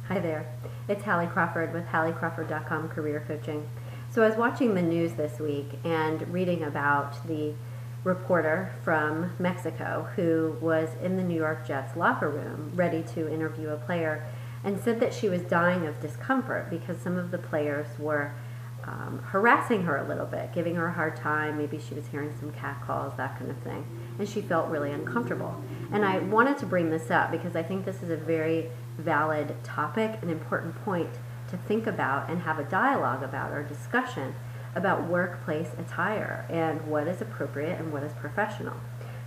Hi there, it's Hallie Crawford with HallieCrawford.com Career Coaching. So I was watching the news this week and reading about the reporter from Mexico who was in the New York Jets locker room ready to interview a player and said that she was dying of discomfort because some of the players were harassing her a little bit, giving her a hard time. Maybe she was hearing some catcalls, that kind of thing. And she felt really uncomfortable. And I wanted to bring this up because I think this is a very valid topic, an important point to think about and have a dialogue about or discussion about workplace attire and what is appropriate and what is professional.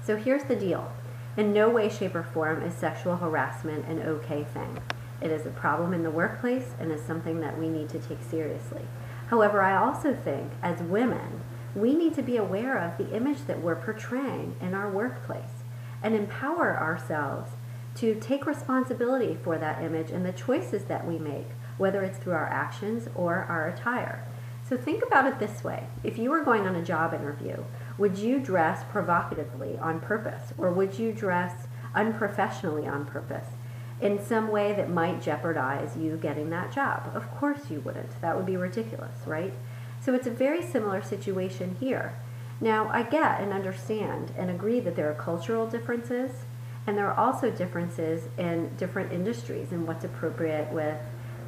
So here's the deal. In no way, shape, or form is sexual harassment an okay thing. It is a problem in the workplace and is something that we need to take seriously. However, I also think as women, we need to be aware of the image that we're portraying in our workplace and empower ourselves to take responsibility for that image and the choices that we make, whether it's through our actions or our attire. So think about it this way. If you were going on a job interview, would you dress provocatively on purpose, or would you dress unprofessionally on purpose in some way that might jeopardize you getting that job? Of course you wouldn't. That would be ridiculous, right? So it's a very similar situation here. Now, I get and understand and agree that there are cultural differences, and there are also differences in different industries and what's appropriate with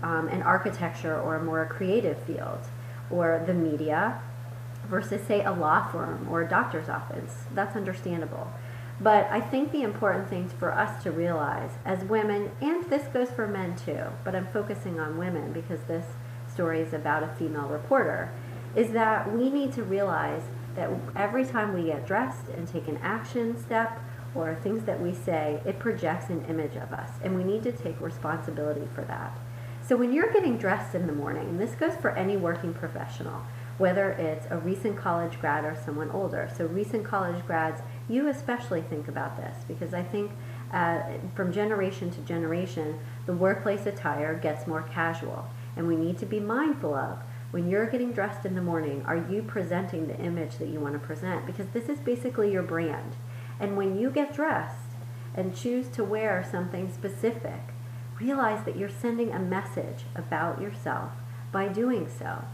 an architecture or a more creative field, or the media versus, say, a law firm or a doctor's office. That's understandable. But I think the important thing for us to realize as women, and this goes for men too, but I'm focusing on women because this story is about a female reporter, is that we need to realize that every time we get dressed and take an action step or things that we say, it projects an image of us, and we need to take responsibility for that. So when you're getting dressed in the morning, and this goes for any working professional, whether it's a recent college grad or someone older. So recent college grads, you especially think about this, because I think from generation to generation, the workplace attire gets more casual, and we need to be mindful of when you're getting dressed in the morning, are you presenting the image that you want to present? Because this is basically your brand. And when you get dressed and choose to wear something specific, realize that you're sending a message about yourself by doing so.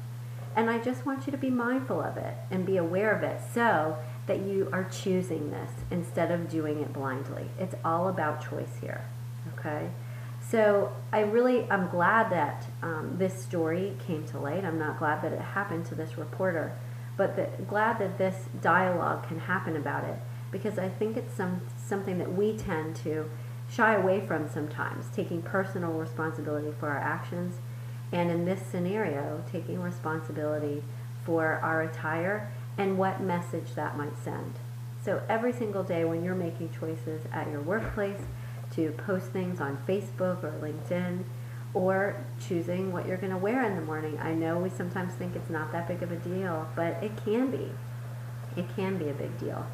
And I just want you to be mindful of it and be aware of it so that you are choosing this instead of doing it blindly. It's all about choice here, okay? So I'm glad that this story came to light. I'm not glad that it happened to this reporter, but glad that this dialogue can happen about it, because I think it's something that we tend to shy away from sometimes, taking personal responsibility for our actions, and in this scenario, taking responsibility for our attire and what message that might send. So every single day when you're making choices at your workplace to post things on Facebook or LinkedIn, or choosing what you're going to wear in the morning, I know we sometimes think it's not that big of a deal, but it can be. It can be a big deal.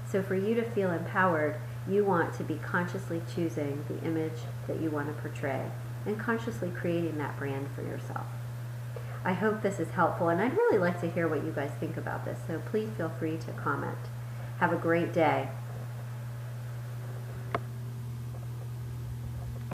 So for you to feel empowered, you want to be consciously choosing the image that you want to portray and consciously creating that brand for yourself. I hope this is helpful, and I'd really like to hear what you guys think about this, so please feel free to comment. Have a great day.